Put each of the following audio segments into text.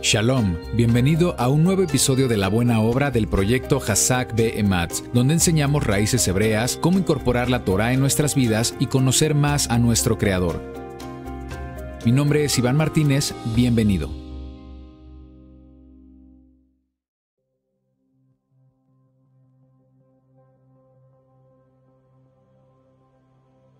Shalom, bienvenido a un nuevo episodio de la buena obra del proyecto Hazak Be'ematz, donde enseñamos raíces hebreas, cómo incorporar la Torá en nuestras vidas y conocer más a nuestro Creador. Mi nombre es Iván Martínez, bienvenido.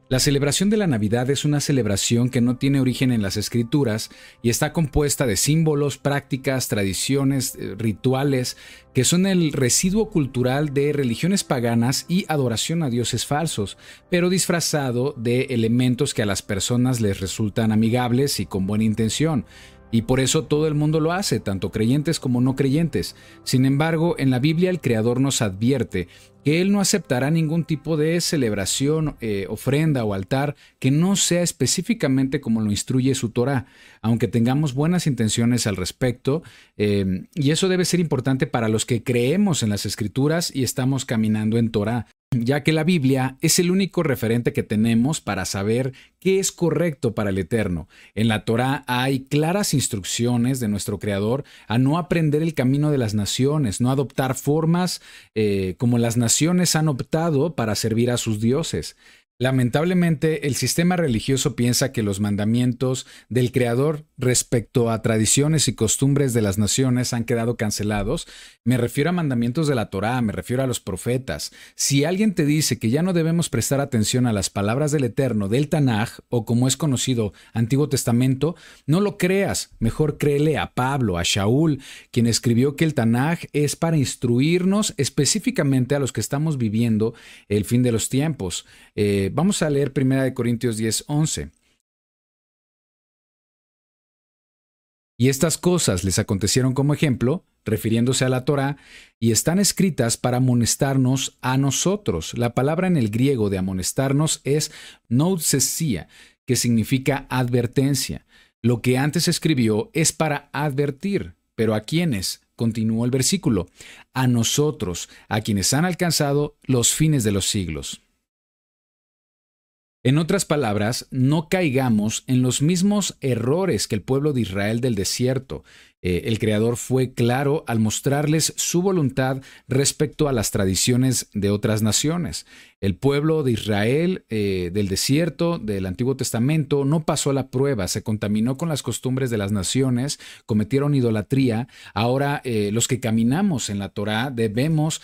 La celebración de la Navidad es una celebración que no tiene origen en las Escrituras y está compuesta de símbolos, prácticas, tradiciones, rituales, que son el residuo cultural de religiones paganas y adoración a dioses falsos, pero disfrazado de elementos que a las personas les resultan amigables y con buena intención. Y por eso todo el mundo lo hace, tanto creyentes como no creyentes. Sin embargo, en la Biblia el Creador nos advierte que Él no aceptará ningún tipo de celebración, ofrenda o altar que no sea específicamente como lo instruye su Torá, aunque tengamos buenas intenciones al respecto, y eso debe ser importante para los que creemos en las Escrituras y estamos caminando en Torá, ya que la Biblia es el único referente que tenemos para saber qué es correcto para el Eterno. En la Torá hay claras instrucciones de nuestro Creador a no aprender el camino de las naciones, no adoptar formas como las naciones han optado para servir a sus dioses. Lamentablemente, el sistema religioso piensa que los mandamientos del Creador respecto a tradiciones y costumbres de las naciones han quedado cancelados. Me refiero a mandamientos de la Torá, me refiero a los profetas. Si alguien te dice que ya no debemos prestar atención a las palabras del Eterno del Tanaj, o como es conocido, Antiguo Testamento, no lo creas. Mejor créele a Pablo, a Shaul, quien escribió que el Tanaj es para instruirnos específicamente a los que estamos viviendo el fin de los tiempos. Vamos a leer 1 Corintios 10:11. Y estas cosas les acontecieron como ejemplo, refiriéndose a la Torá, y están escritas para amonestarnos a nosotros. La palabra en el griego de amonestarnos es nousesia, que significa advertencia. Lo que antes escribió es para advertir, pero ¿a quiénes? Continuó el versículo. A nosotros, a quienes han alcanzado los fines de los siglos. En otras palabras, no caigamos en los mismos errores que el pueblo de Israel del desierto. El Creador fue claro al mostrarles su voluntad respecto a las tradiciones de otras naciones. El pueblo de Israel del desierto, del Antiguo Testamento, no pasó la prueba, se contaminó con las costumbres de las naciones, cometieron idolatría. Ahora, los que caminamos en la Torá debemos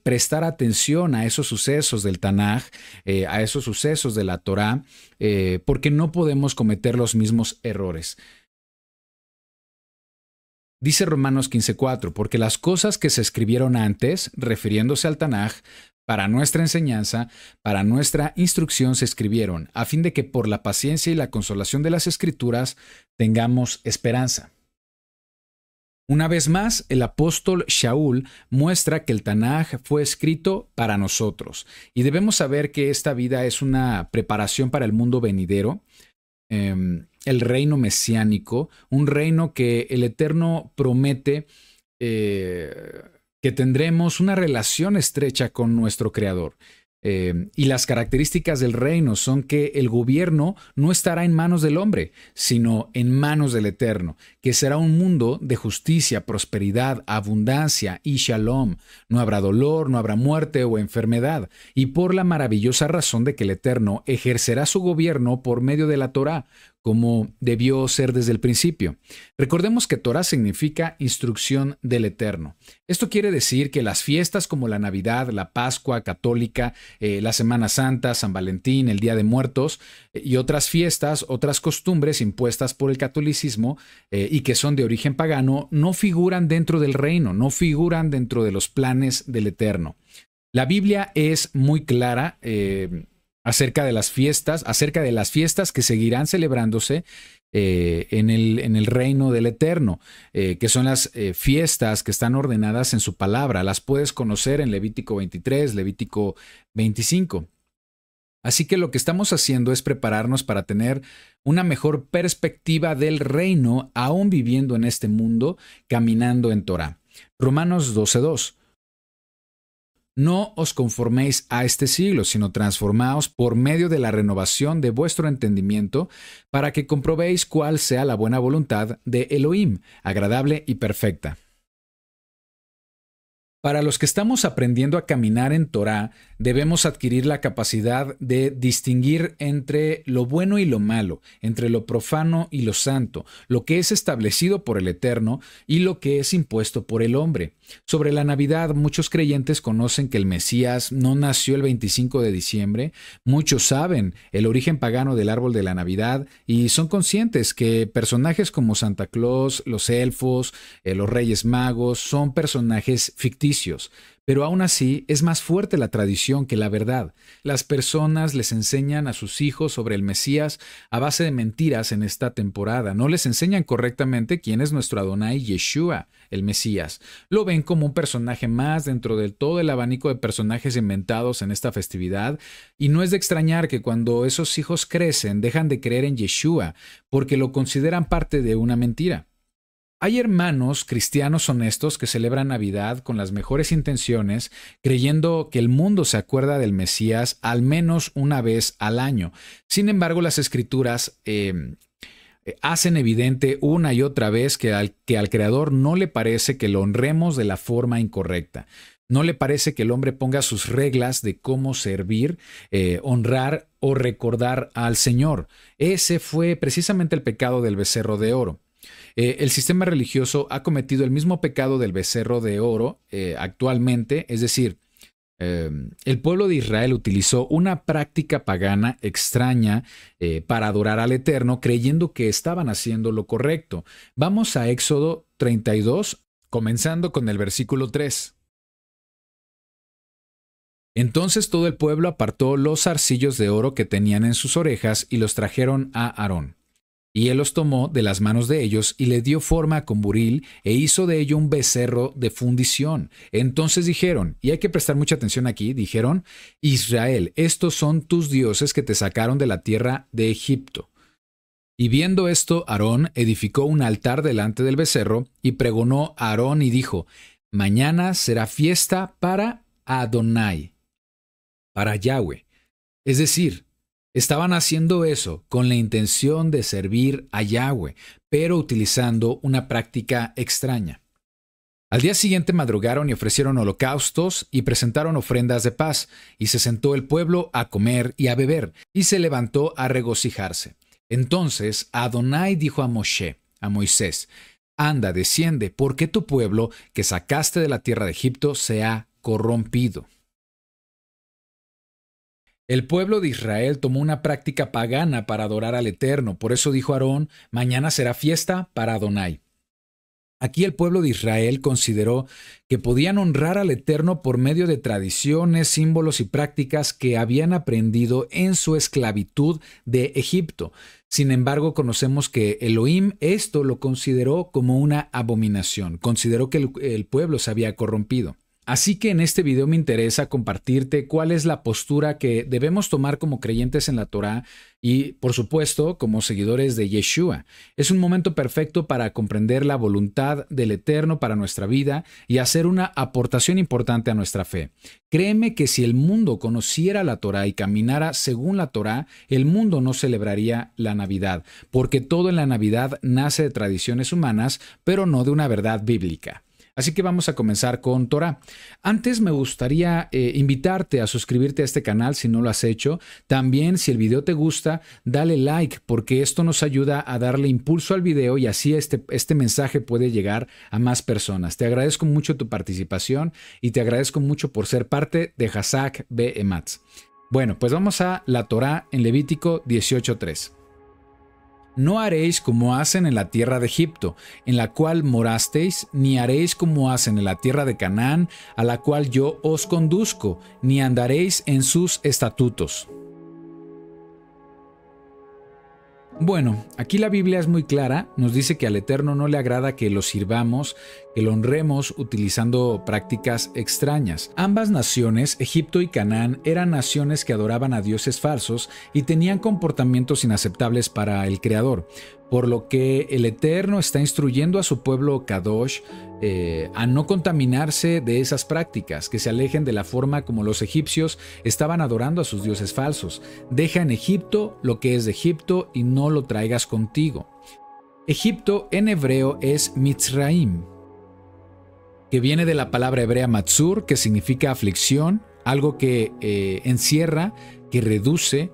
prestar atención a esos sucesos del Tanaj, a esos sucesos de la Torá, porque no podemos cometer los mismos errores. Dice Romanos 15:4, porque las cosas que se escribieron antes, refiriéndose al Tanaj, para nuestra enseñanza, para nuestra instrucción se escribieron, a fin de que por la paciencia y la consolación de las Escrituras tengamos esperanza. Una vez más, el apóstol Shaul muestra que el Tanaj fue escrito para nosotros, y debemos saber que esta vida es una preparación para el mundo venidero, el reino mesiánico, un reino que el Eterno promete que tendremos una relación estrecha con nuestro Creador. Y las características del reino son que el gobierno no estará en manos del hombre, sino en manos del Eterno, que será un mundo de justicia, prosperidad, abundancia y shalom. No habrá dolor, no habrá muerte o enfermedad, y por la maravillosa razón de que el Eterno ejercerá su gobierno por medio de la Torá, como debió ser desde el principio. Recordemos que Torá significa instrucción del Eterno. Esto quiere decir que las fiestas como la Navidad, la Pascua católica, la Semana Santa, San Valentín, el Día de Muertos y otras fiestas, otras costumbres impuestas por el catolicismo y que son de origen pagano, no figuran dentro del reino, no figuran dentro de los planes del Eterno. La Biblia es muy clara acerca de las fiestas que seguirán celebrándose en el reino del Eterno, que son las fiestas que están ordenadas en su palabra. Las puedes conocer en Levítico 23, Levítico 25. Así que lo que estamos haciendo es prepararnos para tener una mejor perspectiva del reino, aún viviendo en este mundo, caminando en Torá. Romanos 12:2. No os conforméis a este siglo, sino transformaos por medio de la renovación de vuestro entendimiento, para que comprobéis cuál sea la buena voluntad de Elohim, agradable y perfecta. Para los que estamos aprendiendo a caminar en Torá, debemos adquirir la capacidad de distinguir entre lo bueno y lo malo, entre lo profano y lo santo, lo que es establecido por el Eterno y lo que es impuesto por el hombre. Sobre la Navidad, muchos creyentes conocen que el Mesías no nació el 25 de diciembre, muchos saben el origen pagano del árbol de la Navidad y son conscientes que personajes como Santa Claus, los elfos, los Reyes Magos son personajes ficticios. Pero aún así es más fuerte la tradición que la verdad. Las personas les enseñan a sus hijos sobre el Mesías a base de mentiras en esta temporada. No les enseñan correctamente quién es nuestro Adonai Yeshua, el Mesías. Lo ven como un personaje más dentro de todo el abanico de personajes inventados en esta festividad. Y no es de extrañar que cuando esos hijos crecen dejan de creer en Yeshua porque lo consideran parte de una mentira. Hay hermanos cristianos honestos que celebran Navidad con las mejores intenciones, creyendo que el mundo se acuerda del Mesías al menos una vez al año. Sin embargo, las Escrituras hacen evidente una y otra vez que al Creador no le parece que lo honremos de la forma incorrecta. No le parece que el hombre ponga sus reglas de cómo servir, honrar o recordar al Señor. Ese fue precisamente el pecado del becerro de oro. El sistema religioso ha cometido el mismo pecado del becerro de oro actualmente, es decir, el pueblo de Israel utilizó una práctica pagana extraña para adorar al Eterno, creyendo que estaban haciendo lo correcto. Vamos a Éxodo 32, comenzando con el versículo 3. Entonces todo el pueblo apartó los zarcillos de oro que tenían en sus orejas y los trajeron a Aarón. Y él los tomó de las manos de ellos y le dio forma con buril e hizo de ello un becerro de fundición. Entonces dijeron, y hay que prestar mucha atención aquí, dijeron, Israel, estos son tus dioses que te sacaron de la tierra de Egipto. Y viendo esto, Aarón edificó un altar delante del becerro y pregonó a Aarón y dijo, mañana será fiesta para Adonai, para Yahweh. Es decir, estaban haciendo eso con la intención de servir a Yahweh, pero utilizando una práctica extraña. Al día siguiente madrugaron y ofrecieron holocaustos y presentaron ofrendas de paz, y se sentó el pueblo a comer y a beber, y se levantó a regocijarse. Entonces Adonai dijo a Moisés, anda, desciende, porque tu pueblo, que sacaste de la tierra de Egipto, se ha corrompido. El pueblo de Israel tomó una práctica pagana para adorar al Eterno, por eso dijo Aarón, mañana será fiesta para Adonai. Aquí el pueblo de Israel consideró que podían honrar al Eterno por medio de tradiciones, símbolos y prácticas que habían aprendido en su esclavitud de Egipto. Sin embargo, conocemos que Elohim esto lo consideró como una abominación, consideró que el pueblo se había corrompido. Así que en este video me interesa compartirte cuál es la postura que debemos tomar como creyentes en la Torá y, por supuesto, como seguidores de Yeshua. Es un momento perfecto para comprender la voluntad del Eterno para nuestra vida y hacer una aportación importante a nuestra fe. Créeme que si el mundo conociera la Torá y caminara según la Torá, el mundo no celebraría la Navidad, porque todo en la Navidad nace de tradiciones humanas, pero no de una verdad bíblica. Así que vamos a comenzar con Torá. Antes me gustaría invitarte a suscribirte a este canal si no lo has hecho. También, si el video te gusta, dale like porque esto nos ayuda a darle impulso al video y así este mensaje puede llegar a más personas. Te agradezco mucho tu participación y te agradezco mucho por ser parte de Hazak Be'ematz. Bueno, pues vamos a la Torá en Levítico 18:3. No haréis como hacen en la tierra de Egipto, en la cual morasteis, ni haréis como hacen en la tierra de Canaán, a la cual yo os conduzco, ni andaréis en sus estatutos. Bueno, aquí la Biblia es muy clara, nos dice que al Eterno no le agrada que lo sirvamos, que lo honremos utilizando prácticas extrañas. Ambas naciones, Egipto y Canaán, eran naciones que adoraban a dioses falsos y tenían comportamientos inaceptables para el Creador, por lo que el Eterno está instruyendo a su pueblo Kadosh a no contaminarse de esas prácticas, que se alejen de la forma como los egipcios estaban adorando a sus dioses falsos. Deja en Egipto lo que es de Egipto y no lo traigas contigo. Egipto en hebreo es Mitzraim, que viene de la palabra hebrea matzur, que significa aflicción, algo que encierra, que reduce.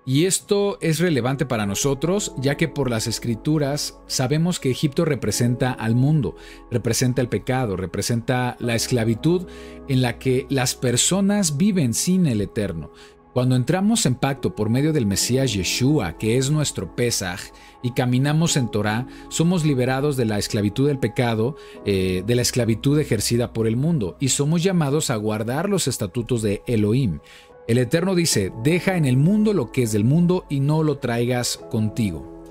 Y esto es relevante para nosotros, ya que por las escrituras sabemos que Egipto representa al mundo, representa el pecado, representa la esclavitud en la que las personas viven sin el Eterno. Cuando entramos en pacto por medio del Mesías Yeshua, que es nuestro Pesaj, y caminamos en Torah, somos liberados de la esclavitud del pecado, de la esclavitud ejercida por el mundo, y somos llamados a guardar los estatutos de Elohim. El Eterno dice, deja en el mundo lo que es del mundo y no lo traigas contigo.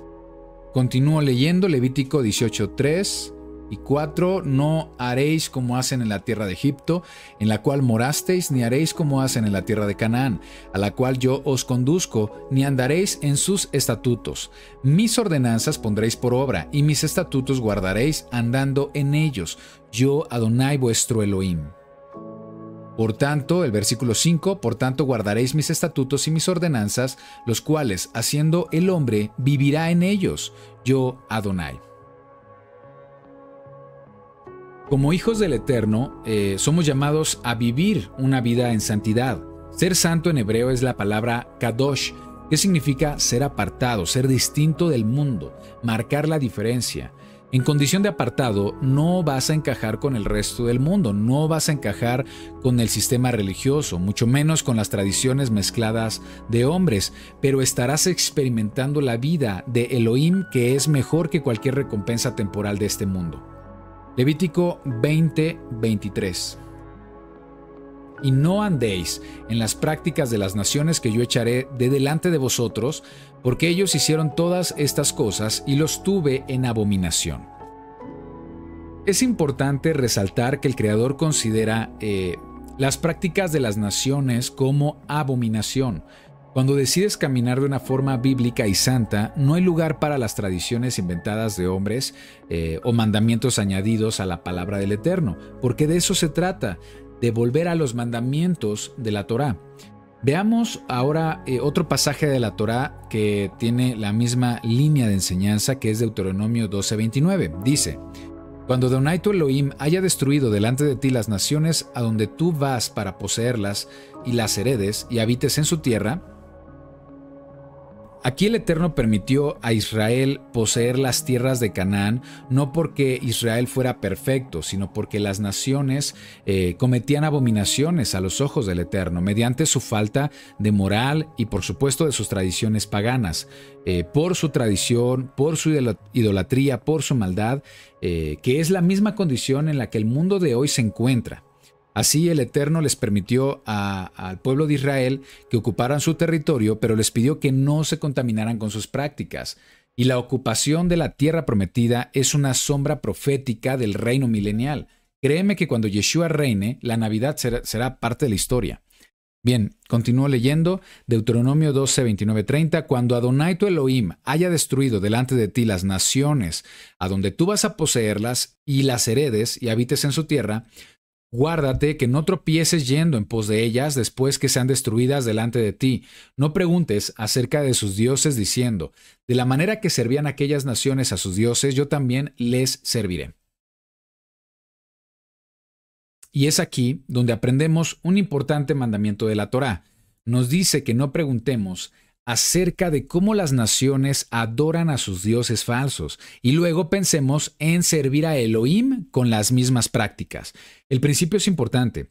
Continúo leyendo Levítico 18:3 y 4. No haréis como hacen en la tierra de Egipto, en la cual morasteis, ni haréis como hacen en la tierra de Canaán, a la cual yo os conduzco, ni andaréis en sus estatutos. Mis ordenanzas pondréis por obra, y mis estatutos guardaréis andando en ellos. Yo, Adonai, vuestro Elohim. Por tanto, el versículo 5, por tanto guardaréis mis estatutos y mis ordenanzas, los cuales, haciendo el hombre, vivirá en ellos. Yo, Adonai. Como hijos del Eterno, somos llamados a vivir una vida en santidad. Ser santo en hebreo es la palabra kadosh, que significa ser apartado, ser distinto del mundo, marcar la diferencia. En condición de apartado, no vas a encajar con el resto del mundo, no vas a encajar con el sistema religioso, mucho menos con las tradiciones mezcladas de hombres, pero estarás experimentando la vida de Elohim, que es mejor que cualquier recompensa temporal de este mundo. Levítico 20:23. Y no andéis en las prácticas de las naciones que yo echaré de delante de vosotros, porque ellos hicieron todas estas cosas y los tuve en abominación. Es importante resaltar que el Creador considera las prácticas de las naciones como abominación. Cuando decides caminar de una forma bíblica y santa, no hay lugar para las tradiciones inventadas de hombres o mandamientos añadidos a la palabra del Eterno, porque de eso se trata, de volver a los mandamientos de la Torá. Veamos ahora otro pasaje de la Torá que tiene la misma línea de enseñanza, que es Deuteronomio 12:29. Dice, cuando Adonai tu Elohim haya destruido delante de ti las naciones a donde tú vas para poseerlas y las heredes y habites en su tierra. Aquí el Eterno permitió a Israel poseer las tierras de Canaán, no porque Israel fuera perfecto, sino porque las naciones cometían abominaciones a los ojos del Eterno, mediante su falta de moral y por supuesto de sus tradiciones paganas, por su tradición, por su idolatría, por su maldad, que es la misma condición en la que el mundo de hoy se encuentra. Así el Eterno les permitió al pueblo de Israel que ocuparan su territorio, pero les pidió que no se contaminaran con sus prácticas. Y la ocupación de la tierra prometida es una sombra profética del reino milenial. Créeme que cuando Yeshua reine, la Navidad será parte de la historia. Bien, continúo leyendo Deuteronomio 12:29-30. Cuando Adonai tu Elohim haya destruido delante de ti las naciones a donde tú vas a poseerlas y las heredes y habites en su tierra, guárdate que no tropieces yendo en pos de ellas después que sean destruidas delante de ti. No preguntes acerca de sus dioses diciendo, de la manera que servían aquellas naciones a sus dioses, yo también les serviré. Y es aquí donde aprendemos un importante mandamiento de la Torá. Nos dice que no preguntemos acerca de cómo las naciones adoran a sus dioses falsos y luego pensemos en servir a Elohim con las mismas prácticas. El principio es importante,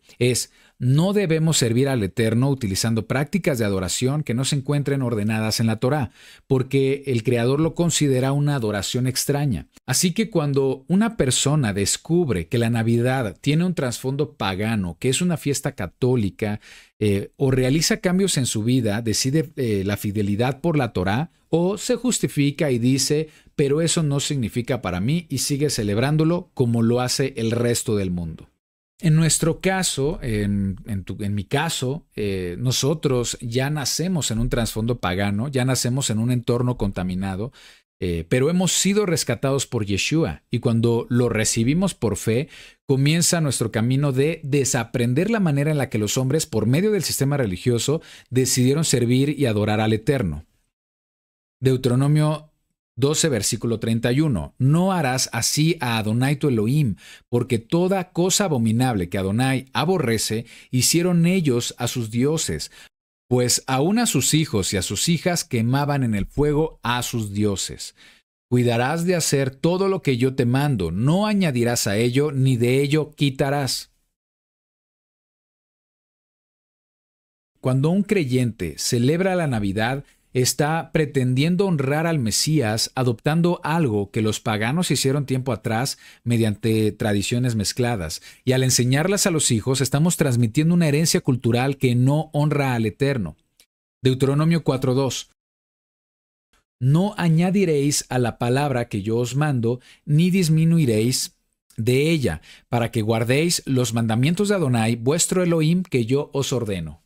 no debemos servir al Eterno utilizando prácticas de adoración que no se encuentren ordenadas en la Torá, porque el Creador lo considera una adoración extraña. Así que cuando una persona descubre que la Navidad tiene un trasfondo pagano, que es una fiesta católica, o realiza cambios en su vida, decide la fidelidad por la Torá, o se justifica y dice, pero eso no significa para mí y sigue celebrándolo como lo hace el resto del mundo. En nuestro caso, en mi caso, nosotros ya nacemos en un trasfondo pagano, ya nacemos en un entorno contaminado, pero hemos sido rescatados por Yeshua y cuando lo recibimos por fe, comienza nuestro camino de desaprender la manera en la que los hombres, por medio del sistema religioso, decidieron servir y adorar al Eterno. Deuteronomio 12, versículo 31. No harás así a Adonai tu Elohim, porque toda cosa abominable que Adonai aborrece, hicieron ellos a sus dioses, pues aún a sus hijos y a sus hijas quemaban en el fuego a sus dioses. Cuidarás de hacer todo lo que yo te mando, no añadirás a ello, ni de ello quitarás. Cuando un creyente celebra la Navidad, está pretendiendo honrar al Mesías adoptando algo que los paganos hicieron tiempo atrás mediante tradiciones mezcladas. Y al enseñarlas a los hijos, estamos transmitiendo una herencia cultural que no honra al Eterno. Deuteronomio 4:2. No añadiréis a la palabra que yo os mando, ni disminuiréis de ella, para que guardéis los mandamientos de Adonai, vuestro Elohim, que yo os ordeno.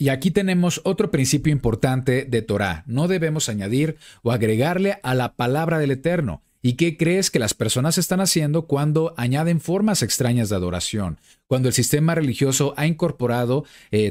Y aquí tenemos otro principio importante de Torá. No debemos añadir o agregarle a la palabra del Eterno. ¿Y qué crees que las personas están haciendo cuando añaden formas extrañas de adoración? Cuando el sistema religioso ha incorporado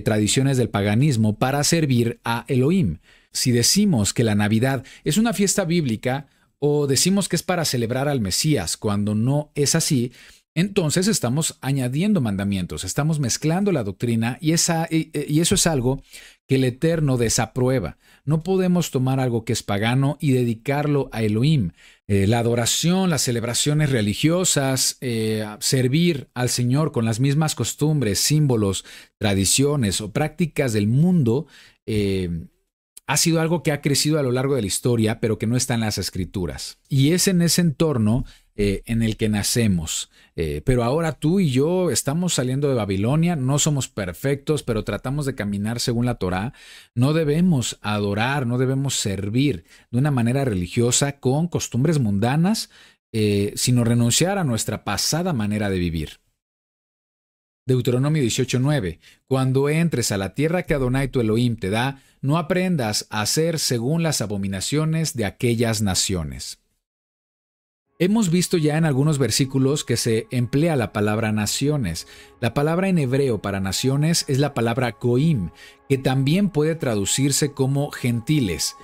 tradiciones del paganismo para servir a Elohim. Si decimos que la Navidad es una fiesta bíblica o decimos que es para celebrar al Mesías cuando no es así, entonces estamos añadiendo mandamientos, estamos mezclando la doctrina y eso es algo que el Eterno desaprueba. No podemos tomar algo que es pagano y dedicarlo a Elohim. La adoración, las celebraciones religiosas, servir al Señor con las mismas costumbres, símbolos, tradiciones o prácticas del mundo, ha sido algo que ha crecido a lo largo de la historia, pero que no está en las Escrituras. Y es en ese entorno en el que nacemos. Pero ahora tú y yo estamos saliendo de Babilonia, no somos perfectos, pero tratamos de caminar según la Torá. No debemos adorar, no debemos servir de una manera religiosa con costumbres mundanas, sino renunciar a nuestra pasada manera de vivir. Deuteronomio 18:9. Cuando entres a la tierra que Adonai tu Elohim te da, no aprendas a hacer según las abominaciones de aquellas naciones. Hemos visto ya en algunos versículos que se emplea la palabra naciones. La palabra en hebreo para naciones es la palabra goim, que también puede traducirse como gentiles.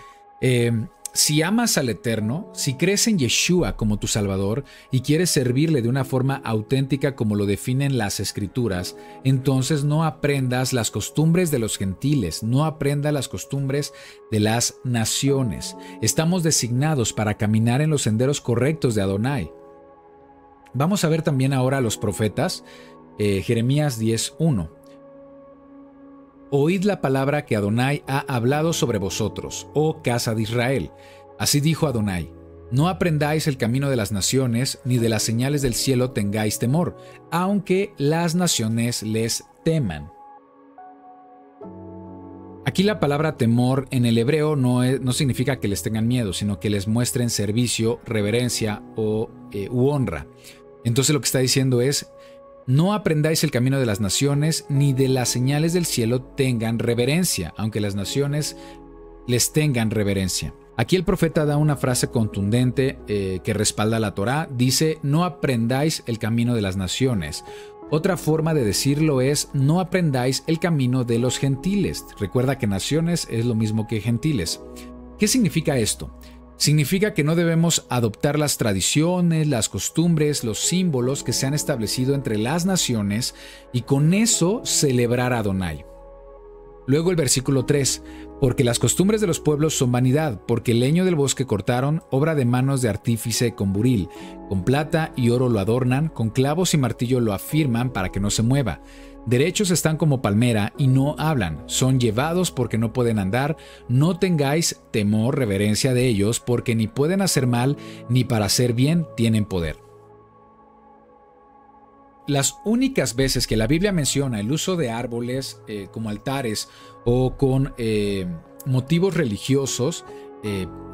Si amas al Eterno, si crees en Yeshua como tu Salvador y quieres servirle de una forma auténtica como lo definen las Escrituras, entonces no aprendas las costumbres de los gentiles, no aprendas las costumbres de las naciones. Estamos designados para caminar en los senderos correctos de Adonai. Vamos a ver también ahora a los profetas, Jeremías 10:1. Oíd la palabra que Adonai ha hablado sobre vosotros, oh casa de Israel. Así dijo Adonai: no aprendáis el camino de las naciones, ni de las señales del cielo tengáis temor, aunque las naciones les teman. Aquí la palabra temor en el hebreo no significa que les tengan miedo, sino que les muestren servicio, reverencia u honra. Entonces lo que está diciendo es: no aprendáis el camino de las naciones, ni de las señales del cielo tengan reverencia, aunque las naciones les tengan reverencia. Aquí el profeta da una frase contundente que respalda la Torá. Dice: no aprendáis el camino de las naciones. Otra forma de decirlo es: no aprendáis el camino de los gentiles. Recuerda que naciones es lo mismo que gentiles. ¿Qué significa esto? Significa que no debemos adoptar las tradiciones, las costumbres, los símbolos que se han establecido entre las naciones y con eso celebrar a Adonai. Luego el versículo 3, porque las costumbres de los pueblos son vanidad, porque el leño del bosque cortaron, obra de manos de artífice con buril, con plata y oro lo adornan, con clavos y martillo lo afirman para que no se mueva. Derechos están como palmera y no hablan, son llevados porque no pueden andar, no tengáis temor, reverencia de ellos, porque ni pueden hacer mal, ni para hacer bien tienen poder. Las únicas veces que la Biblia menciona el uso de árboles como altares o con motivos religiosos,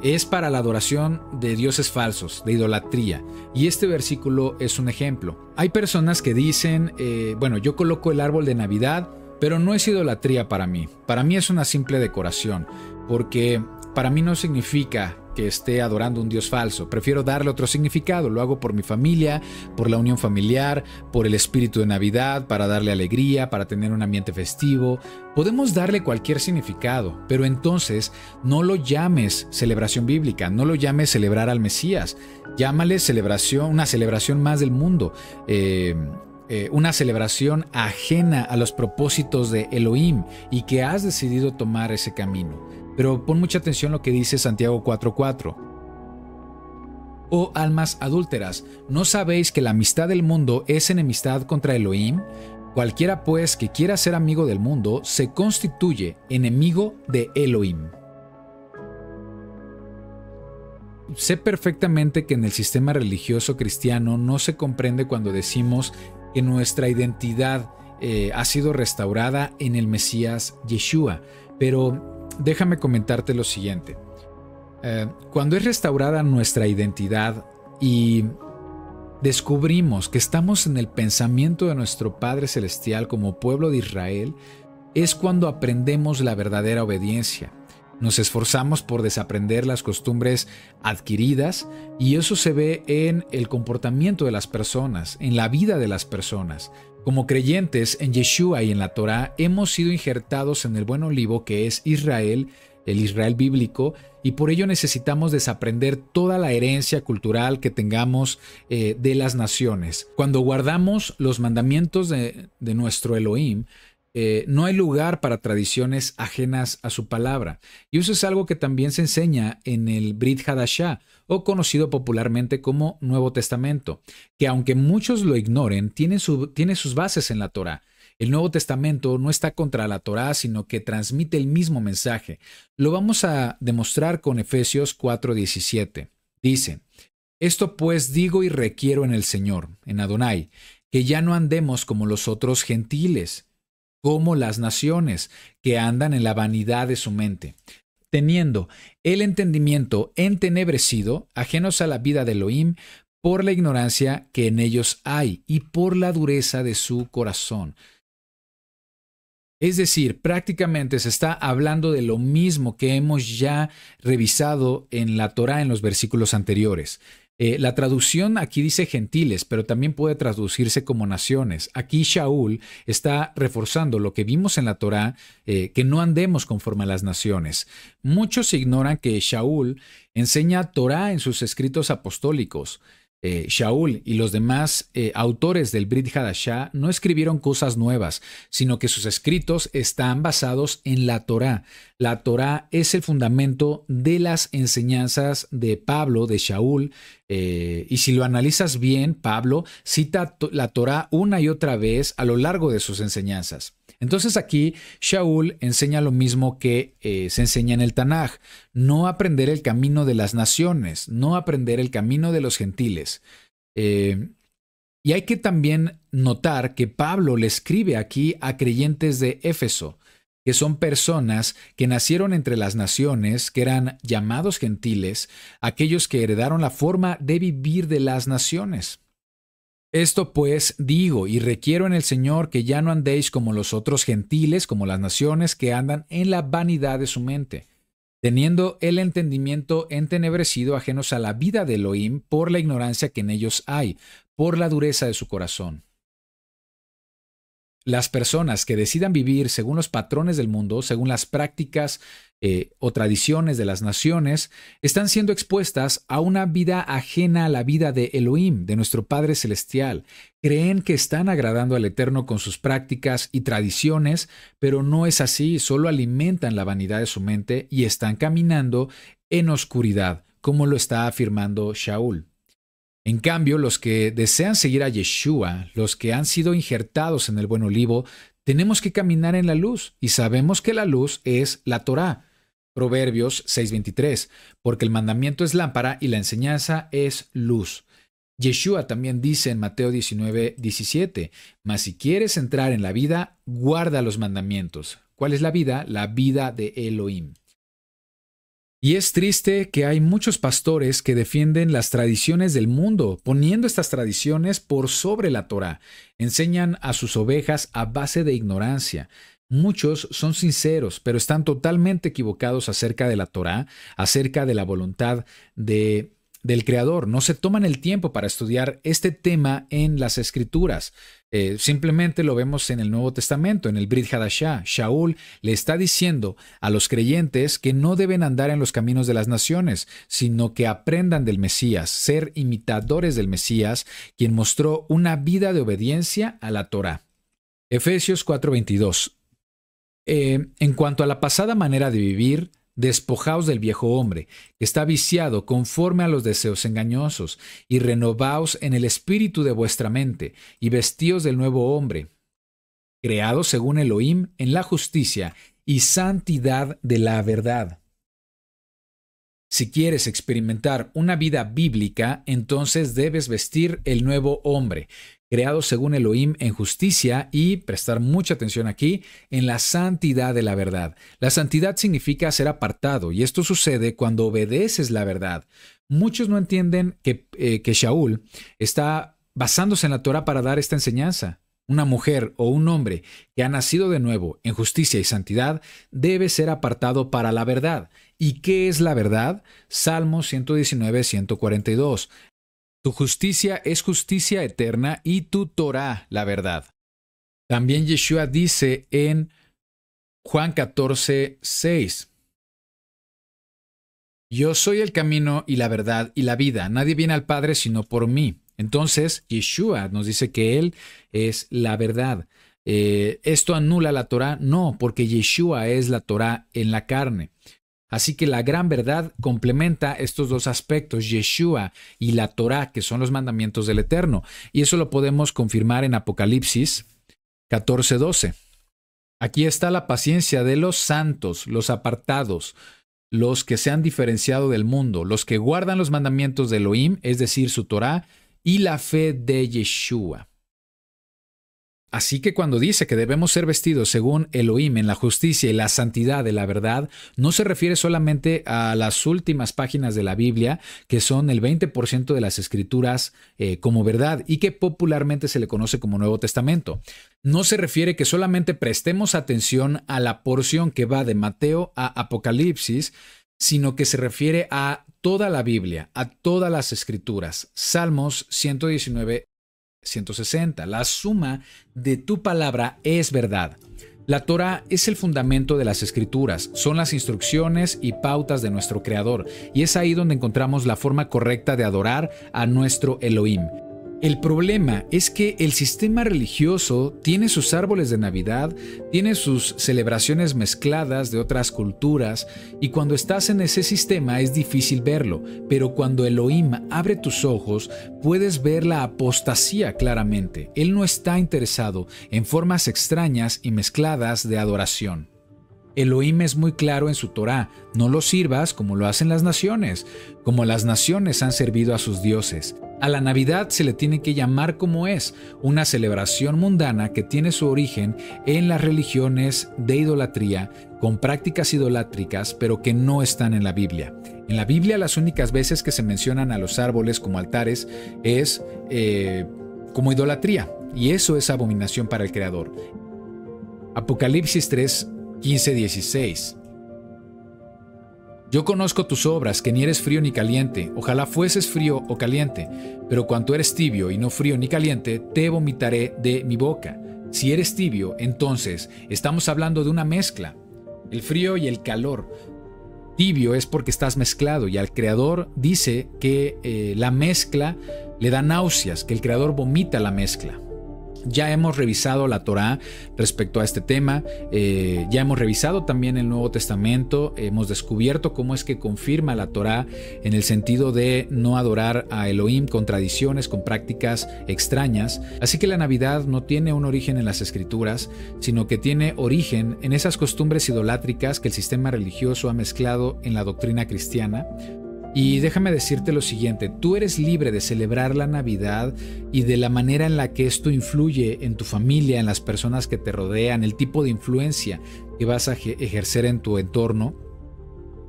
es para la adoración de dioses falsos, de idolatría. Y este versículo es un ejemplo. Hay personas que dicen, bueno, yo coloco el árbol de Navidad, pero no es idolatría para mí. Para mí es una simple decoración, porque para mí no significa que esté adorando un Dios falso. Prefiero darle otro significado. Lo hago por mi familia, por la unión familiar, por el espíritu de Navidad, para darle alegría, para tener un ambiente festivo. Podemos darle cualquier significado, pero entonces no lo llames celebración bíblica, no lo llames celebrar al Mesías. Llámale celebración, una celebración más del mundo. Una celebración ajena a los propósitos de Elohim y que has decidido tomar ese camino. Pero pon mucha atención a lo que dice Santiago 4:4. Oh almas adúlteras, ¿no sabéis que la amistad del mundo es enemistad contra Elohim? Cualquiera pues que quiera ser amigo del mundo se constituye enemigo de Elohim. Sé perfectamente que en el sistema religioso cristiano no se comprende cuando decimos que nuestra identidad ha sido restaurada en el Mesías Yeshua, pero déjame comentarte lo siguiente. Cuando es restaurada nuestra identidad y descubrimos que estamos en el pensamiento de nuestro Padre Celestial como pueblo de Israel, es cuando aprendemos la verdadera obediencia. Nos esforzamos por desaprender las costumbres adquiridas y eso se ve en el comportamiento de las personas, en la vida de las personas. Como creyentes en Yeshua y en la Torá, hemos sido injertados en el buen olivo que es Israel, el Israel bíblico, y por ello necesitamos desaprender toda la herencia cultural que tengamos de las naciones. Cuando guardamos los mandamientos de nuestro Elohim, no hay lugar para tradiciones ajenas a su palabra. Y eso es algo que también se enseña en el Brit Hadashah, o conocido popularmente como Nuevo Testamento, que aunque muchos lo ignoren, tiene sus bases en la Torá. El Nuevo Testamento no está contra la Torá, sino que transmite el mismo mensaje. Lo vamos a demostrar con Efesios 4:17. Dice: Esto pues digo y requiero en el Señor, en Adonai, que ya no andemos como los otros gentiles, como las naciones, que andan en la vanidad de su mente, teniendo el entendimiento entenebrecido, ajenos a la vida de Elohim, por la ignorancia que en ellos hay y por la dureza de su corazón. Es decir, prácticamente se está hablando de lo mismo que hemos ya revisado en la Torá en los versículos anteriores. La traducción aquí dice gentiles, pero también puede traducirse como naciones. Aquí Shaul está reforzando lo que vimos en la Torá, que no andemos conforme a las naciones. Muchos ignoran que Shaul enseña Torá en sus escritos apostólicos. Shaul y los demás autores del Brit Hadashah no escribieron cosas nuevas, sino que sus escritos están basados en la Torá. La Torá es el fundamento de las enseñanzas de Pablo, de Shaul, y si lo analizas bien, Pablo cita la Torá una y otra vez a lo largo de sus enseñanzas. Entonces aquí Shaul enseña lo mismo que se enseña en el Tanaj: no aprender el camino de las naciones, no aprender el camino de los gentiles. Y hay que también notar que Pablo le escribe aquí a creyentes de Éfeso, que son personas que nacieron entre las naciones, que eran llamados gentiles, aquellos que heredaron la forma de vivir de las naciones. Esto pues digo y requiero en el Señor, que ya no andéis como los otros gentiles, como las naciones que andan en la vanidad de su mente, teniendo el entendimiento entenebrecido, ajenos a la vida de Elohim por la ignorancia que en ellos hay, por la dureza de su corazón. Las personas que decidan vivir según los patrones del mundo, según las prácticas o tradiciones de las naciones, están siendo expuestas a una vida ajena a la vida de Elohim, de nuestro Padre Celestial. Creen que están agradando al Eterno con sus prácticas y tradiciones, pero no es así, solo alimentan la vanidad de su mente y están caminando en oscuridad, como lo está afirmando Shaul. En cambio, los que desean seguir a Yeshua, los que han sido injertados en el buen olivo, tenemos que caminar en la luz, y sabemos que la luz es la Torá. Proverbios 6:23, porque el mandamiento es lámpara y la enseñanza es luz. Yeshua también dice en Mateo 19:17, mas si quieres entrar en la vida, guarda los mandamientos. ¿Cuál es la vida? La vida de Elohim. Y es triste que hay muchos pastores que defienden las tradiciones del mundo, poniendo estas tradiciones por sobre la Torá. Enseñan a sus ovejas a base de ignorancia. Muchos son sinceros, pero están totalmente equivocados acerca de la Torá, acerca de la voluntad del Creador. No se toman el tiempo para estudiar este tema en las Escrituras. Simplemente lo vemos en el Nuevo Testamento, en el Brit Hadashah. Shaul le está diciendo a los creyentes que no deben andar en los caminos de las naciones, sino que aprendan del Mesías, ser imitadores del Mesías, quien mostró una vida de obediencia a la Torá. Efesios 4:22. En cuanto a la pasada manera de vivir, despojaos del viejo hombre, que está viciado conforme a los deseos engañosos, y renovaos en el espíritu de vuestra mente, y vestíos del nuevo hombre, creado según Elohim en la justicia y santidad de la verdad. Si quieres experimentar una vida bíblica, entonces debes vestir el nuevo hombre, creado según Elohim en justicia y, prestar mucha atención aquí, en la santidad de la verdad. La santidad significa ser apartado, y esto sucede cuando obedeces la verdad. Muchos no entienden que Shaul está basándose en la Torah para dar esta enseñanza. Una mujer o un hombre que ha nacido de nuevo en justicia y santidad debe ser apartado para la verdad. ¿Y qué es la verdad? Salmos 119, 142. Tu justicia es justicia eterna y tu Torá la verdad. También Yeshua dice en Juan 14, 6. Yo soy el camino y la verdad y la vida. Nadie viene al Padre sino por mí. Entonces, Yeshua nos dice que Él es la verdad. ¿Esto anula la Torá? No, porque Yeshua es la Torá en la carne. Así que la gran verdad complementa estos dos aspectos, Yeshua y la Torá, que son los mandamientos del Eterno. Y eso lo podemos confirmar en Apocalipsis 14:12. Aquí está la paciencia de los santos, los apartados, los que se han diferenciado del mundo, los que guardan los mandamientos de Elohim, es decir, su Torá, y la fe de Yeshua. Así que cuando dice que debemos ser vestidos según Elohim en la justicia y la santidad de la verdad, no se refiere solamente a las últimas páginas de la Biblia, que son el 20% de las escrituras como verdad y que popularmente se le conoce como Nuevo Testamento. No se refiere que solamente prestemos atención a la porción que va de Mateo a Apocalipsis, sino que se refiere a toda la Biblia, a todas las escrituras. Salmos 119, 160. La suma de tu palabra es verdad. La Torá es el fundamento de las escrituras, son las instrucciones y pautas de nuestro Creador, y es ahí donde encontramos la forma correcta de adorar a nuestro Elohim. El problema es que el sistema religioso tiene sus árboles de Navidad, tiene sus celebraciones mezcladas de otras culturas, y cuando estás en ese sistema es difícil verlo, pero cuando Elohim abre tus ojos, puedes ver la apostasía claramente. Él no está interesado en formas extrañas y mezcladas de adoración. Elohim es muy claro en su Torá: no lo sirvas como lo hacen las naciones, como las naciones han servido a sus dioses. A la Navidad se le tiene que llamar como es, una celebración mundana que tiene su origen en las religiones de idolatría, con prácticas idolátricas, pero que no están en la Biblia. En la Biblia las únicas veces que se mencionan a los árboles como altares es como idolatría, y eso es abominación para el Creador. Apocalipsis 3, 15, 16. Yo conozco tus obras, que ni eres frío ni caliente. Ojalá fueses frío o caliente, pero cuanto eres tibio y no frío ni caliente, te vomitaré de mi boca. Si eres tibio, entonces estamos hablando de una mezcla, el frío y el calor. Tibio es porque estás mezclado, y al Creador dice que la mezcla le da náuseas, que el Creador vomita la mezcla. Ya hemos revisado la Torá respecto a este tema, ya hemos revisado también el Nuevo Testamento, hemos descubierto cómo es que confirma la Torá en el sentido de no adorar a Elohim con tradiciones, con prácticas extrañas. Así que la Navidad no tiene un origen en las Escrituras, sino que tiene origen en esas costumbres idolátricas que el sistema religioso ha mezclado en la doctrina cristiana. Y déjame decirte lo siguiente: tú eres libre de celebrar la Navidad y de la manera en la que esto influye en tu familia, en las personas que te rodean, el tipo de influencia que vas a ejercer en tu entorno.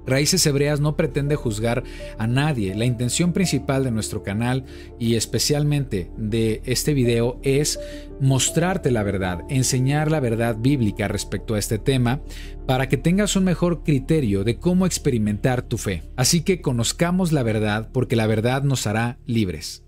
Raíces Hebreas no pretende juzgar a nadie. La intención principal de nuestro canal y especialmente de este video es mostrarte la verdad, enseñar la verdad bíblica respecto a este tema para que tengas un mejor criterio de cómo experimentar tu fe. Así que conozcamos la verdad porque la verdad nos hará libres.